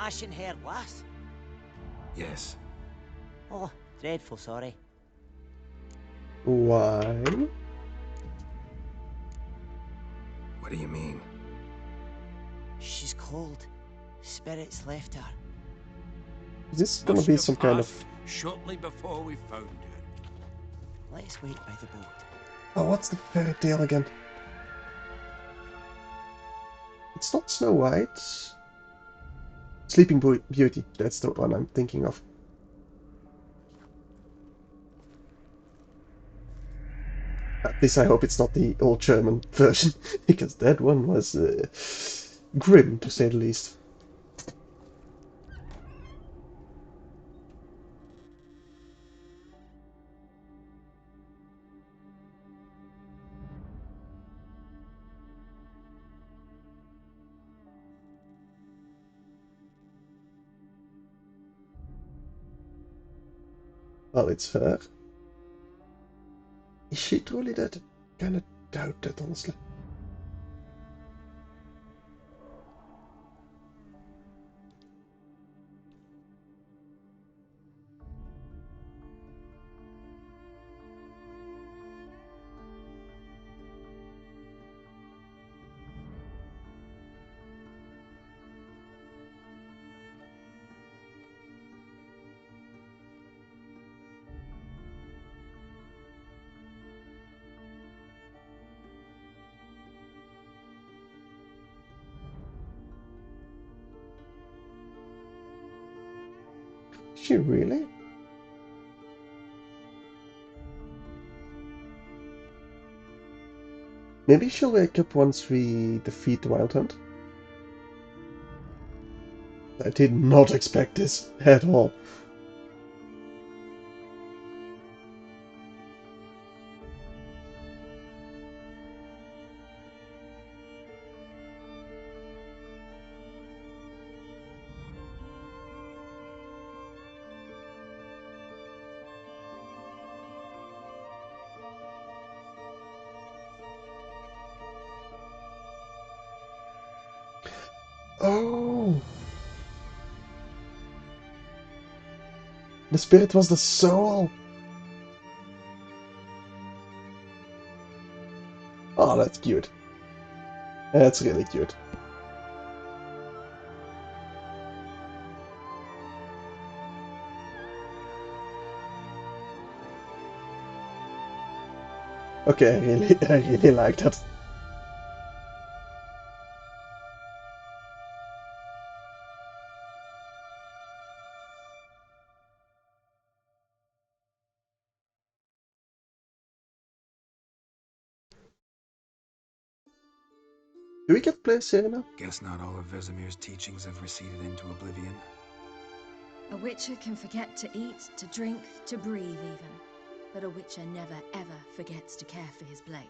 ashen-haired lass? Yes. Oh, dreadful sorry. Why? What do you mean? She's cold. Spirits left her. Is this gonna be some kind of... Shortly before we found her. Let's wait by the boat. Oh, what's the fairy tale again? It's not Snow White. Sleeping Beauty. That's the one I'm thinking of. At least I hope it's not the old German version, because that one was grim, to say the least. Well, it's her. Is she truly dead? Kinda doubt that, honestly. Is she really? Maybe she'll wake up once we defeat the Wild Hunt. I did not expect this at all. Oh! The spirit was the soul! Oh, that's cute. That's really cute. Okay, I really like that. Do we get to play Serena? Guess not all of Vesemir's teachings have receded into oblivion. A witcher can forget to eat, to drink, to breathe even. But a witcher never ever forgets to care for his blade.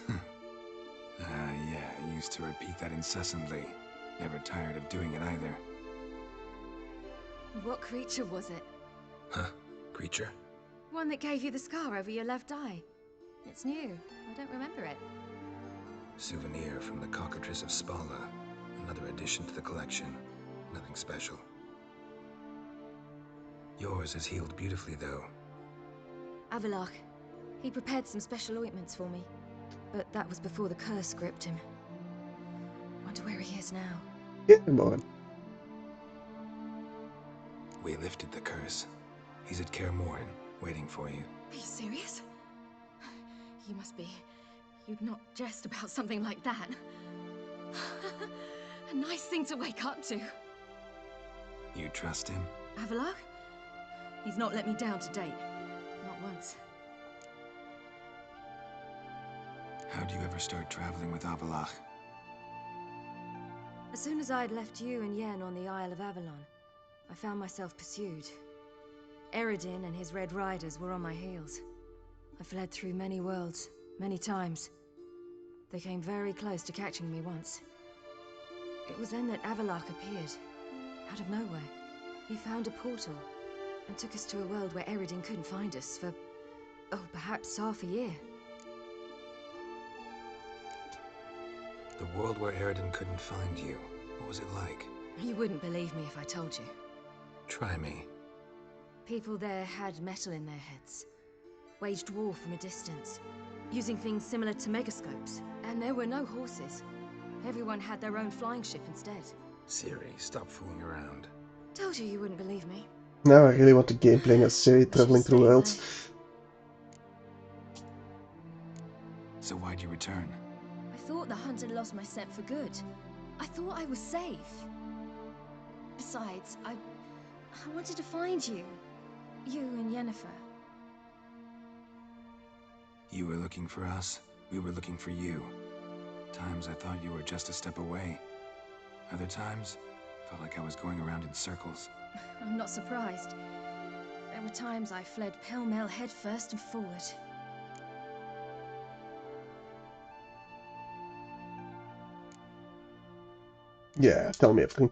Yeah, I used to repeat that incessantly. Never tired of doing it either. What creature was it? Huh? Creature? One that gave you the scar over your left eye. It's new. I don't remember it. Souvenir from the Cockatrice of Spala. Another addition to the collection. Nothing special. Yours has healed beautifully, though. Avallac'h. He prepared some special ointments for me. But that was before the curse gripped him. Wonder where he is now. Get him on. We lifted the curse. He's at Kaer Morhen, waiting for you. Are you serious? You must be. You'd not jest about something like that. A nice thing to wake up to. You trust him? Avallac'h? He's not let me down to date. Not once. How'd you ever start traveling with Avallac'h? As soon as I'd left you and Yen on the Isle of Avalon, I found myself pursued. Eredin and his Red Riders were on my heels. I fled through many worlds, many times. They came very close to catching me once. It was then that Avallac'h appeared, out of nowhere. He found a portal, and took us to a world where Eredin couldn't find us for, oh, perhaps half a year. The world where Eredin couldn't find you. What was it like? You wouldn't believe me if I told you. Try me. People there had metal in their heads, waged war from a distance, using things similar to megascopes. And there were no horses. Everyone had their own flying ship instead. Ciri, stop fooling around. Told you wouldn't believe me. Now I really want to game playing as Ciri We should traveling through stay worlds. So why'd you return? I thought the hunt had lost my scent for good. I thought I was safe. Besides, I wanted to find you. You and Yennefer. You were looking for us, we were looking for you. Times I thought you were just a step away. Other times, felt like I was going around in circles. I'm not surprised. There were times I fled pell-mell head first and forward. Yeah, tell me everything.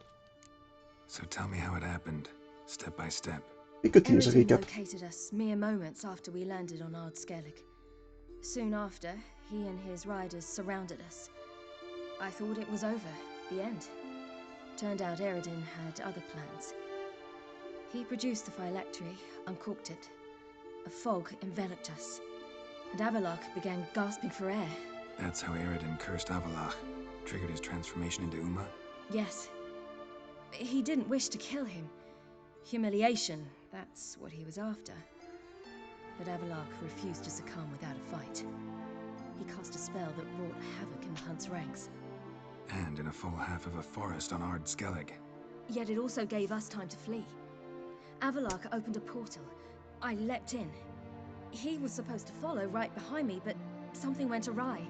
So tell me how it happened, step by step. We could use a Eredin recap. located us mere moments after we landed on Ard Skellig. Soon after, he and his riders surrounded us. I thought it was over, the end. Turned out Eredin had other plans. He produced the phylactery, uncorked it. A fog enveloped us, and Avallac'h began gasping for air. That's how Eredin cursed Avallac'h, triggered his transformation into Uma? Yes. He didn't wish to kill him. Humiliation, that's what he was after. But Avallac'h refused to succumb without a fight. He cast a spell that wrought havoc in the Hunt's ranks. And in a full half of a forest on Ard Skellig. Yet it also gave us time to flee. Avallac'h opened a portal. I leapt in. He was supposed to follow right behind me, but something went awry.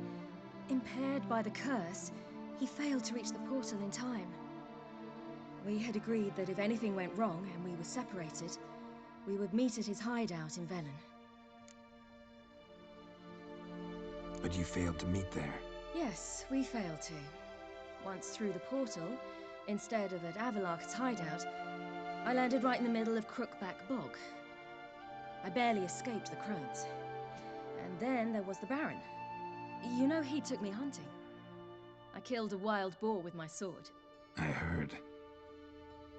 Impaired by the curse, he failed to reach the portal in time. We had agreed that if anything went wrong and we were separated, we would meet at his hideout in Velen. But you failed to meet there. Yes, we failed to. Once through the portal, instead of at Avallac'h's hideout, I landed right in the middle of Crookback Bog. I barely escaped the crones. And then there was the Baron. You know, he took me hunting. I killed a wild boar with my sword. I heard.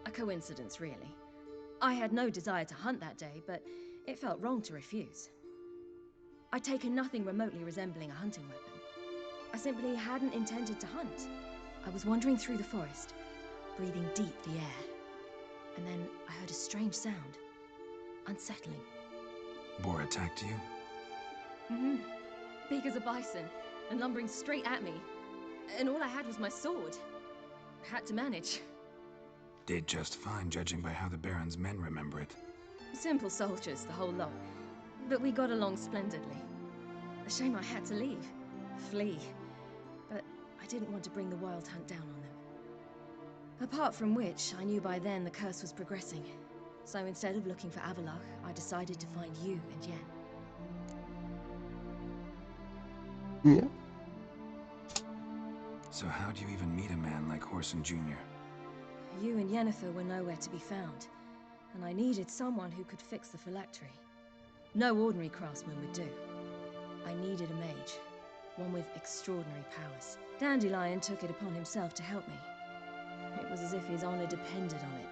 A coincidence, really. I had no desire to hunt that day, but it felt wrong to refuse. I'd taken nothing remotely resembling a hunting weapon. I simply hadn't intended to hunt. I was wandering through the forest, breathing deep the air. And then I heard a strange sound. Unsettling. Boar attacked you? Mm-hmm. Big as a bison, and lumbering straight at me. And all I had was my sword. Had to manage. Did just fine, judging by how the Baron's men remember it. Simple soldiers, the whole lot. But we got along splendidly. A shame I had to leave. Flee. But I didn't want to bring the Wild Hunt down on them. Apart from which, I knew by then the curse was progressing. So instead of looking for Avallac'h, I decided to find you and Yen. Yeah. So how'd you even meet a man like Whoreson Jr.? You and Yennefer were nowhere to be found, and I needed someone who could fix the phylactery. No ordinary craftsman would do. I needed a mage, one with extraordinary powers. Dandelion took it upon himself to help me. It was as if his honor depended on it.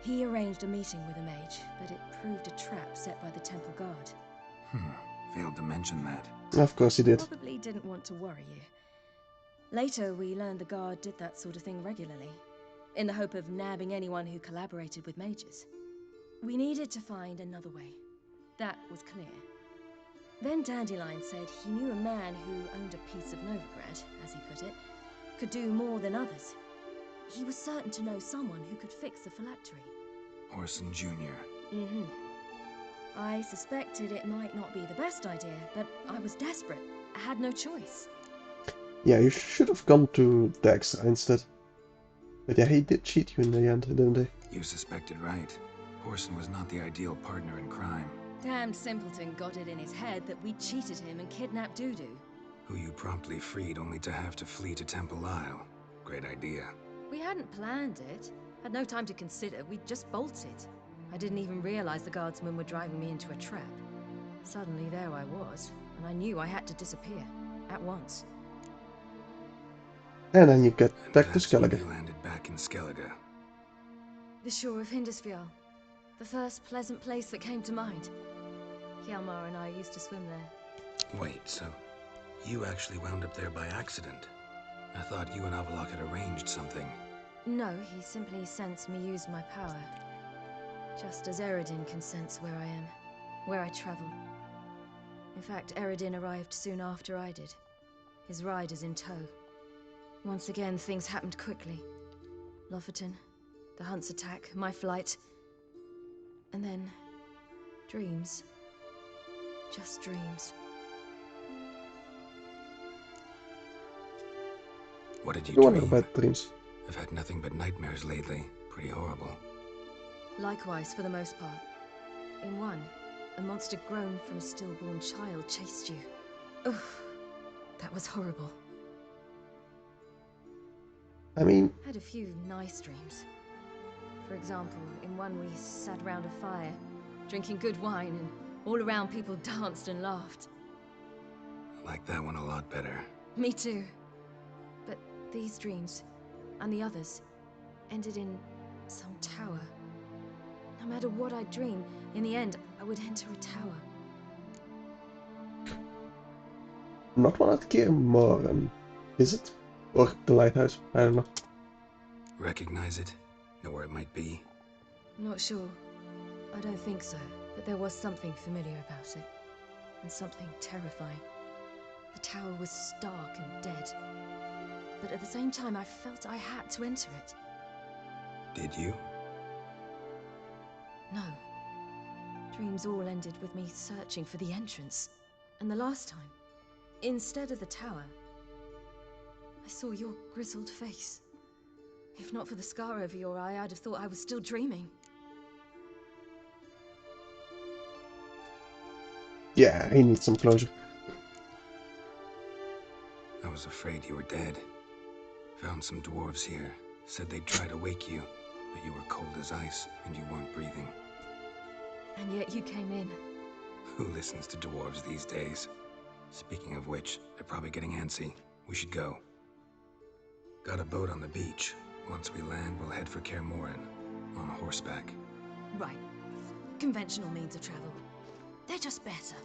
He arranged a meeting with a mage, but it proved a trap set by the Temple Guard. Failed to mention that. Of course he did. Probably didn't want to worry you. Later, we learned the Guard did that sort of thing regularly, in the hope of nabbing anyone who collaborated with mages. We needed to find another way. That was clear. Then Dandelion said he knew a man who owned a piece of Novigrad, as he put it, could do more than others. He was certain to know someone who could fix the phylactery. Whoreson Jr. Mm-hmm. I suspected it might not be the best idea, but I was desperate. I had no choice. Yeah, you should have gone to Dexter instead. But yeah, he did cheat you in the end, didn't he? You suspected right. Whoreson was not the ideal partner in crime. Damned simpleton got it in his head that we cheated him and kidnapped Dudu. Who you promptly freed only to have to flee to Temple Isle. Great idea. We hadn't planned it. Had no time to consider. We just bolted. I didn't even realize the guardsmen were driving me into a trap. Suddenly there I was, and I knew I had to disappear. At once. And then you get back to That's when Skellige. you landed back back in Skellige. The shore of Hindisfjall. The first pleasant place that came to mind. Hjalmar and I used to swim there. Wait, so you actually wound up there by accident? I thought you and Avallac'h had arranged something. No, he simply sensed me use my power. Just as Eredin can sense where I am, where I travel. In fact, Eredin arrived soon after I did. His riders in tow. Once again, things happened quickly. Lofoten, the Hunt's attack, my flight. And then... dreams. Just dreams. What did you No wonder dream? about dreams. I've had nothing but nightmares lately. Pretty horrible. Likewise, for the most part. In one, a monster grown from a stillborn child chased you. Ugh, that was horrible. I mean, Had a few nice dreams. For example, in one we sat round a fire, drinking good wine, and all around people danced and laughed. I like that one a lot better. Me too. But these dreams, and the others, ended in some tower. No matter what I dream, in the end, I would enter a tower. not one at Kaer Morhen, is it? Or the lighthouse? I don't know. Recognize it? Know where it might be? Not sure. I don't think so, but there was something familiar about it. And something terrifying. The tower was stark and dead. But at the same time, I felt I had to enter it. Did you? No. Dreams all ended with me searching for the entrance. And the last time, instead of the tower, I saw your grizzled face. If not for the scar over your eye, I'd have thought I was still dreaming. Yeah, he needs some closure. I was afraid you were dead. Found some dwarves here. Said they'd try to wake you, but you were cold as ice and you weren't breathing. And yet you came in. Who listens to dwarves these days? Speaking of which, they're probably getting antsy. We should go. Got a boat on the beach. Once we land, we'll head for Kaer Morhen, on horseback. Right. Conventional means of travel. They're just better.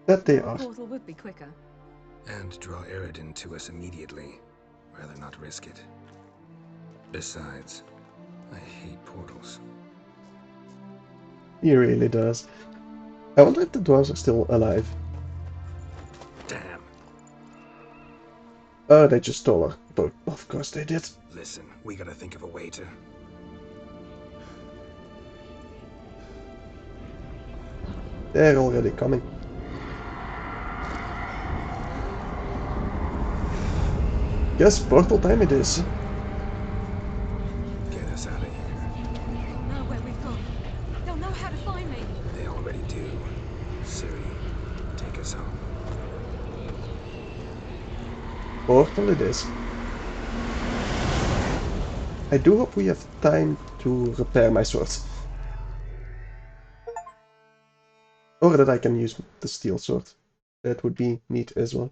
That they are. Portal would be quicker. And draw Eredin to us immediately. Rather not risk it. Besides, I hate portals. He really does. I wonder if the dwarves are still alive. Damn. Oh, they just stole our boat. Of course they did. Listen, we gotta think of a way to... They're already coming. Yes, portal time it is. get us out of here. They'll know where we've gone. They'll know how to find me. They already do. Ciri, take us home. Portal it is. I do hope we have time to repair my sword. Or that I can use the steel sword. That would be neat as well.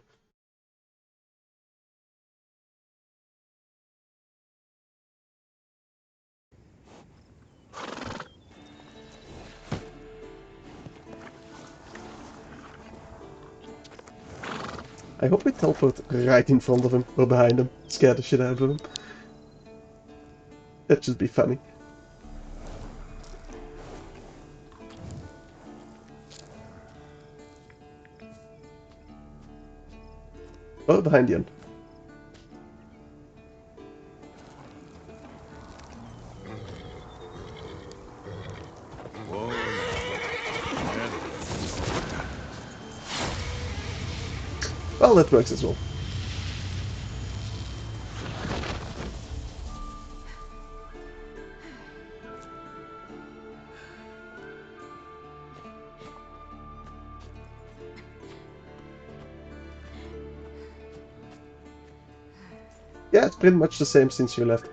I hope we teleport right in front of him or behind him. Scare the shit out of him. That should be funny. Or behind the end. Well, that works as well. Yeah, it's pretty much the same since you left.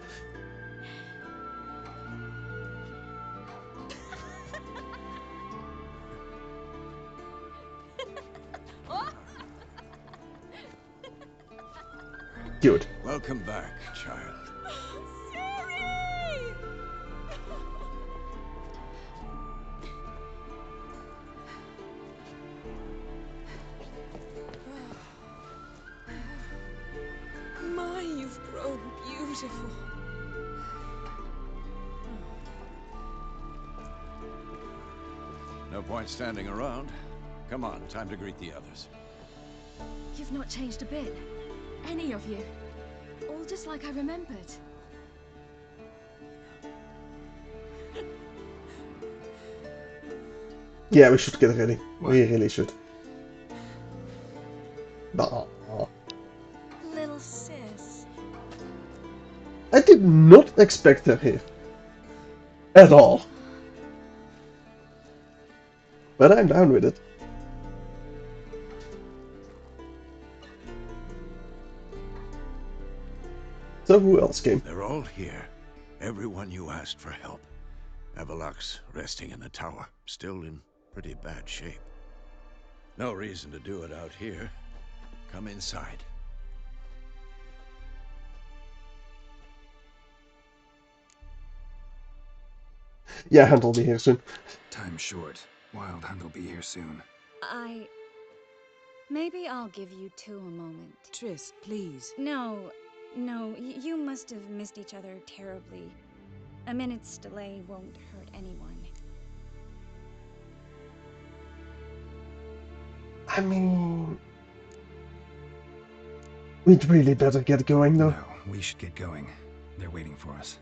Good. Welcome Welcome back, child. Ciri! My, you've grown beautiful. No point standing around. Come on, time to greet the others. You've not changed a bit. Any of you. All just like I remembered. Yeah, we should get ready. We really should. Bah. Little sis. I did not expect her here. At all. But I'm down with it. So who else came? They're all here. Everyone you asked for help. Avallac'h's resting in the tower, still in pretty bad shape. No reason to do it out here. Come inside. Yeah, Hunt will be here soon. Time's short. Wild Hunt will be here soon. Maybe I'll give you two a moment. Triss, please. No, you must have missed each other terribly. A minute's delay won't hurt anyone. I mean... we'd really better get going, though. No, we should get going. They're waiting for us.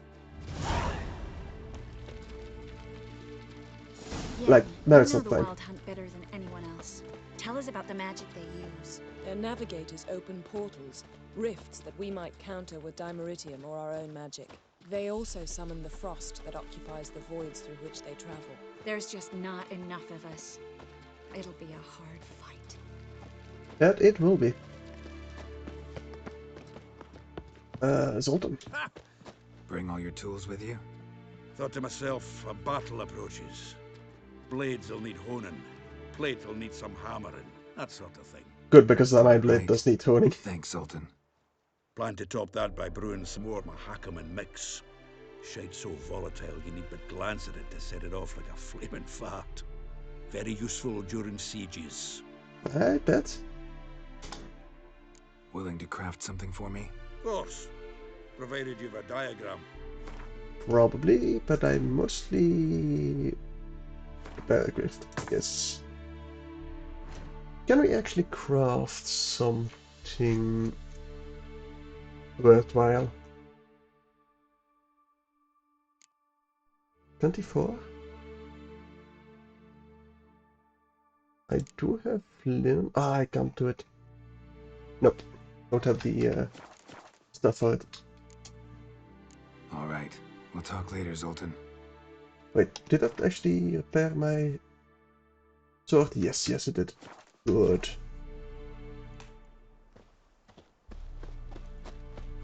Yeah, Like, now you it's know not the time. Wild Hunt better than anyone else. Tell us about the magic they use. Their navigators open portals, rifts that we might counter with Dimeritium or our own magic. They also summon the frost that occupies the voids through which they travel. There's just not enough of us. It'll be a hard fight. That it will be. Zoltan. Bring all your tools with you? Thought to myself, a battle approaches. Blades will need honing. Plate will need some hammering. That sort of thing. Good, because then my blade Right. does need honing. Thanks, Sultan. Plan to top that by brewing some more Mahakam and mix. Shite's so volatile you need but glance at it to set it off like a flaming fart. Very useful during sieges. I bet. Willing to craft something for me? Of course. Provided you've a diagram. Probably, but I mostly... Paragraph, yes. Can we actually craft something worthwhile? 24? I do have linen. Ah, I can't do it. Nope. Don't have the stuff for it. Alright. We'll talk later, Zoltan. Wait, did that actually repair my sword? Yes, it did. Good.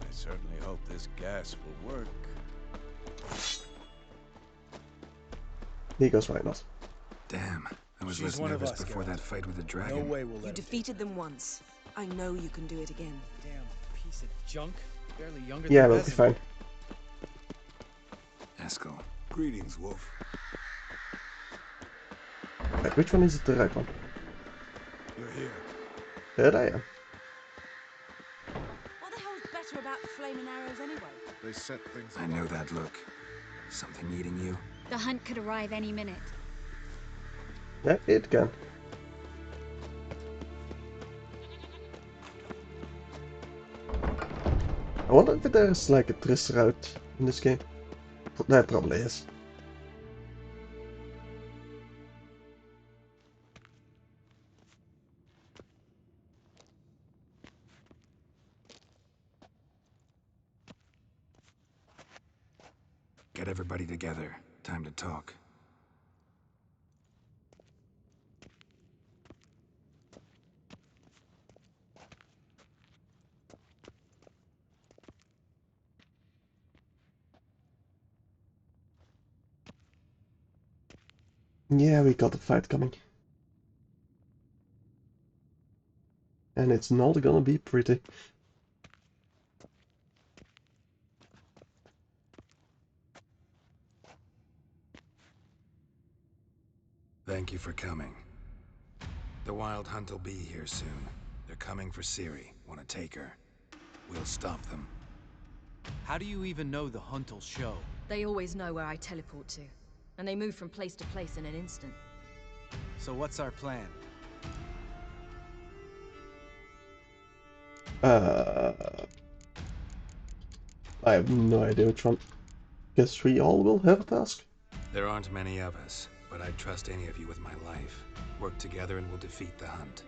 I certainly hope this gas will work. He goes, why not? Damn. I was She's less one of nervous us, before Geralt. that fight with the No dragon. way we'll let You him defeated them once. I know you can do it again. Damn piece of junk. Barely younger Yeah, than we'll be fine. Eskel. Greetings, Wolf. Wait, which one is it, the right one? You're here. There I am. What the hell's better about flaming arrows anyway? They set things I know that look. Something eating you? The hunt could arrive any minute. Yeah, it can. I wonder if there's like a Triss route in this game. There probably is. Get everybody together. Time to talk. Yeah, we got a fight coming. And it's not gonna be pretty. Thank you for coming. The Wild Hunt will be here soon. They're coming for Ciri. Want to take her. We'll stop them. How do you even know the hunt'll show? They always know where I teleport to, and they move from place to place in an instant. So what's our plan? I have no idea which one. Guess we all will have a task. There aren't many of us, but I'd trust any of you with my life. Work together and we'll defeat the Hunt.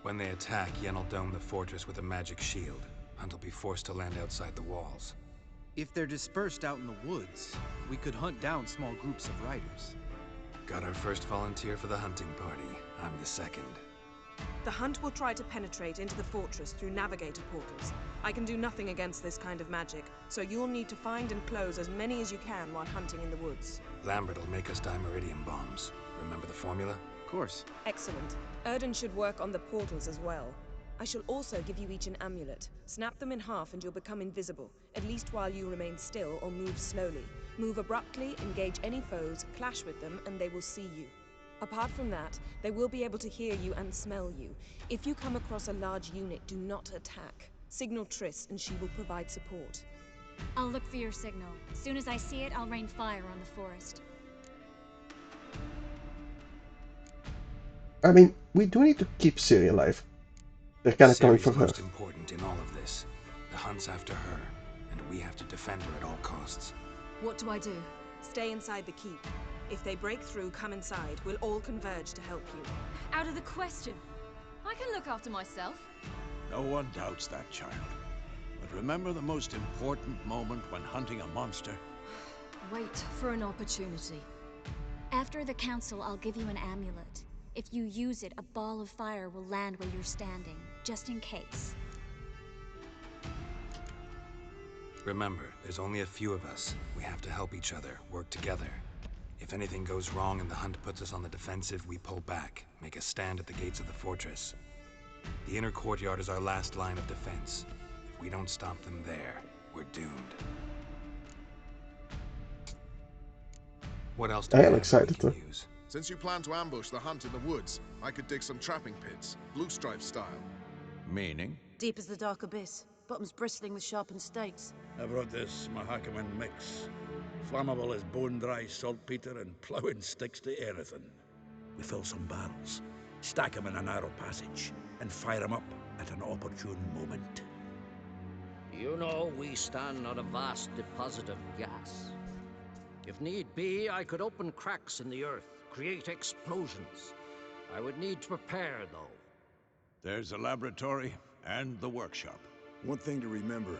When they attack, Yen'll dome the fortress with a magic shield. Hunt will be forced to land outside the walls. If they're dispersed out in the woods, we could hunt down small groups of riders. Got our first volunteer for the hunting party. I'm the second. The Hunt will try to penetrate into the fortress through navigator portals. I can do nothing against this kind of magic, so you'll need to find and close as many as you can while hunting in the woods. Lambert'll make us dimeridium bombs. Remember the formula? Of course. Excellent. Erden should work on the portals as well. I shall also give you each an amulet. Snap them in half and you'll become invisible, at least while you remain still or move slowly. Move abruptly, engage any foes, clash with them, and they will see you. Apart from that, they will be able to hear you and smell you. If you come across a large unit, do not attack. Signal Triss and she will provide support. I'll look for your signal. As soon as I see it, I'll rain fire on the forest. I mean, we do need to keep Ciri alive. They're kind of coming Ciri's for her. most important in all of this. The Hunt's after her, and we have to defend her at all costs. What do I do? Stay inside the keep. If they break through, come inside. We'll all converge to help you. Out of the question. I can look after myself. No one doubts that, child. But remember the most important moment when hunting a monster? Wait for an opportunity. After the council, I'll give you an amulet. If you use it, a ball of fire will land where you're standing, just in case. Remember, there's only a few of us. We have to help each other, work together. If anything goes wrong and the Hunt puts us on the defensive, we pull back, make a stand at the gates of the fortress. The inner courtyard is our last line of defense. If we don't stop them there, we're doomed. What else do I we am have that we excited can to. use? Since you plan to ambush the Hunt in the woods, I could dig some trapping pits, Blue Stripe style. Meaning? Deep as the dark abyss, bottoms bristling with sharpened stakes. I brought this Mahakaman mix. Flammable as bone-dry saltpeter and ploughing sticks to anything. We fill some barrels, stack them in a narrow passage, and fire them up at an opportune moment. You know, we stand on a vast deposit of gas. If need be, I could open cracks in the earth, create explosions. I would need to prepare, though. There's the laboratory and the workshop. One thing to remember,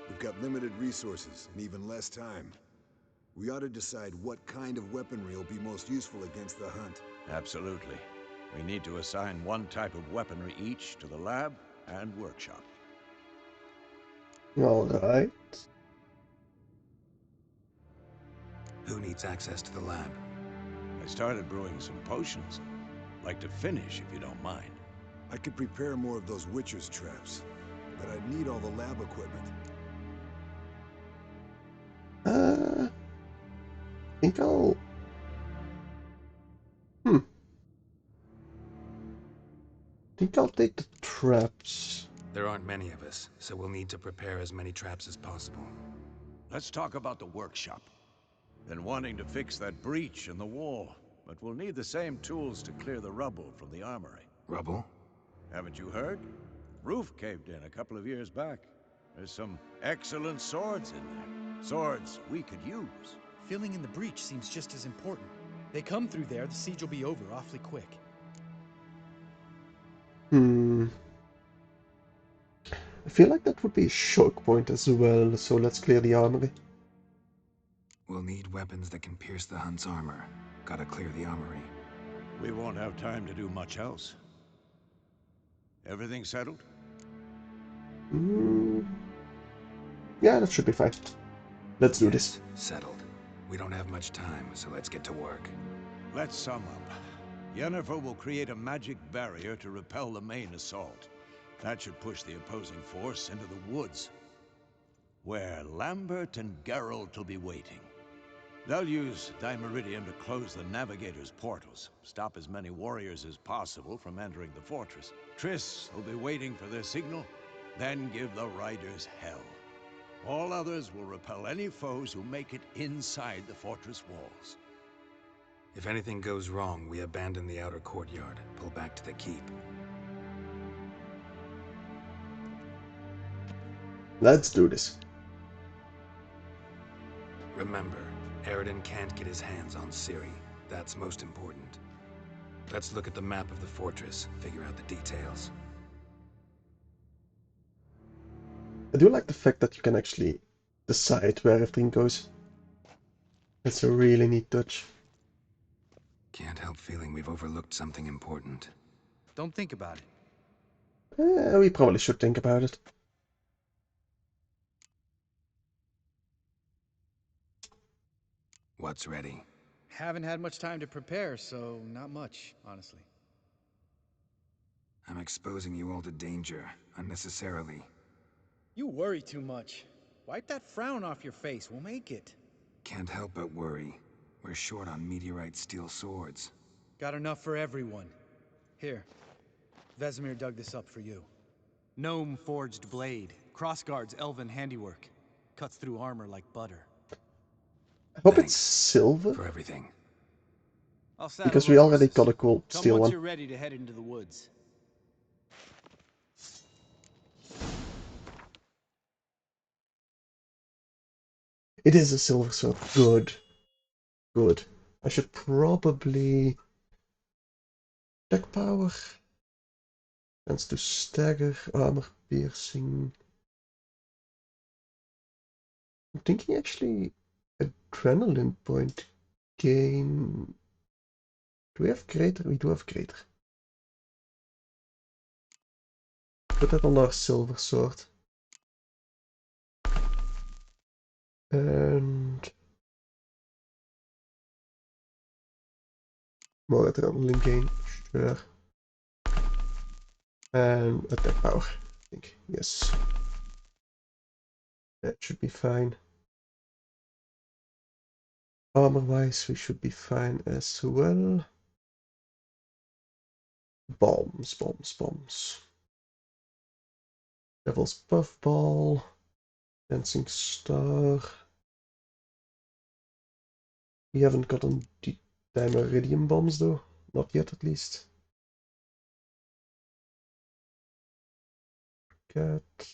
we've got limited resources and even less time. We ought to decide what kind of weaponry will be most useful against the Hunt. Absolutely. We need to assign one type of weaponry each to the lab and workshop. Alright. Who needs access to the lab? I started brewing some potions. Like to finish, if you don't mind. I could prepare more of those Witcher's traps, but I'd need all the lab equipment. I think I'll... think I'll take the traps. There aren't many of us, so we'll need to prepare as many traps as possible. Let's talk about the workshop. Been wanting to fix that breach in the wall, but we'll need the same tools to clear the rubble from the armory. Rubble? Haven't you heard? Roof caved in a couple of years back. There's some excellent swords in there. Swords we could use. Filling in the breach seems just as important. They come through there, the siege will be over awfully quick. I feel like that would be a choke point as well, so let's clear the armory. We'll need weapons that can pierce the Hunt's armor. Gotta clear the armory. We won't have time to do much else. Everything settled? Yeah, that should be fine. Let's do this. Settled. We don't have much time, so let's get to work. Let's sum up. Yennefer will create a magic barrier to repel the main assault. That should push the opposing force into the woods, where Lambert and Geralt will be waiting. They'll use Dimeridium to close the Navigator's portals, stop as many warriors as possible from entering the fortress. Triss will be waiting for their signal, then give the Riders hell. All others will repel any foes who make it inside the fortress walls. If anything goes wrong, we abandon the outer courtyard, pull back to the keep. Let's do this. Remember, Eredin can't get his hands on Ciri. That's most important. Let's look at the map of the fortress, figure out the details. I do like the fact that you can actually decide where everything goes. That's a really neat touch. Can't help feeling we've overlooked something important. Don't think about it. We probably should think about it. What's ready? Haven't had much time to prepare, so not much, honestly. I'm exposing you all to danger, unnecessarily. You worry too much. Wipe that frown off your face, we'll make it. Can't help but worry. We're short on meteorite steel swords. Got enough for everyone. Here, Vesemir dug this up for you. Gnome forged blade. Crossguard's elven handiwork. Cuts through armor like butter. I hope it's silver. For everything. Because we already got a cool Come steel once one. you're ready to head into the woods. It is a silver sword. Good. Good. I should probably... Attack power. Chance to stagger, armor piercing. I'm thinking actually adrenaline point gain. Do we have greater? We do have greater. Put that on our silver sword. And more adrenaline gain, sure. And attack power, I think, yes. That should be fine. Armor wise, we should be fine as well. Bombs, bombs, bombs. Devil's Puffball. Dancing Star. We haven't gotten the Dimeridium bombs though. Not yet at least. Cat. I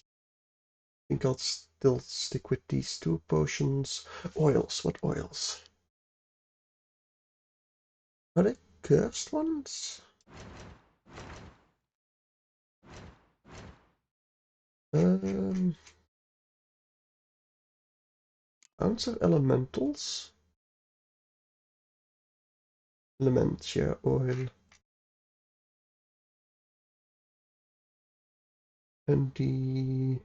think I'll still stick with these two potions. Oils, what oils? Are they cursed ones? Answer elementals. Elementia oil. And the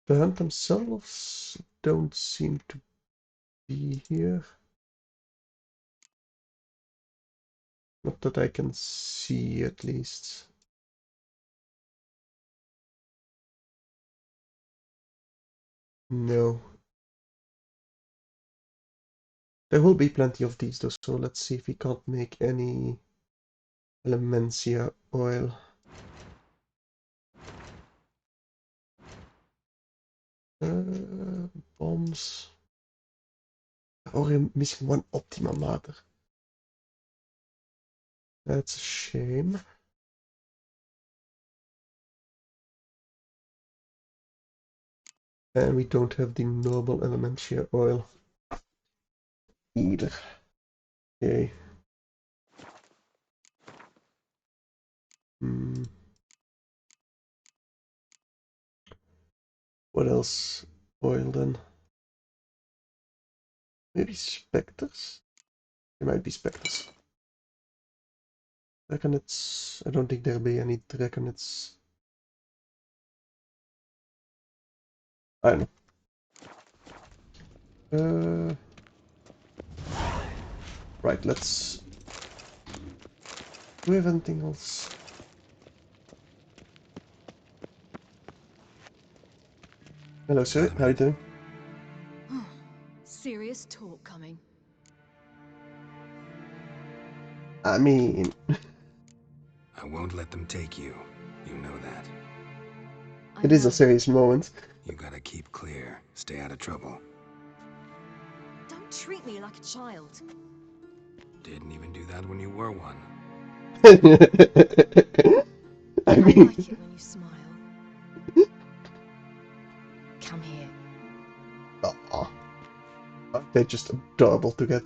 hunt themselves don't seem to be here. Not that I can see, at least. No. There will be plenty of these though, so let's see if we can't make any Elementia oil. Bombs. Oh, we're missing one Optima Mater. That's a shame. And we don't have the Noble Elementia oil either. Okay. What else? Oil then? Maybe Spectres? There might be Spectres. Draconets. I don't think there'll be any Draconets. I don't know. Right, let's... Do we have anything else? Hello, sir. How are you doing? Serious talk coming. I mean... I won't let them take you. You know that. It is a serious moment. You gotta keep clear. Stay out of trouble. Don't treat me like a child. Didn't even do that when you were one. I mean... like it when you smile. Come here. Aw. They're just adorable together.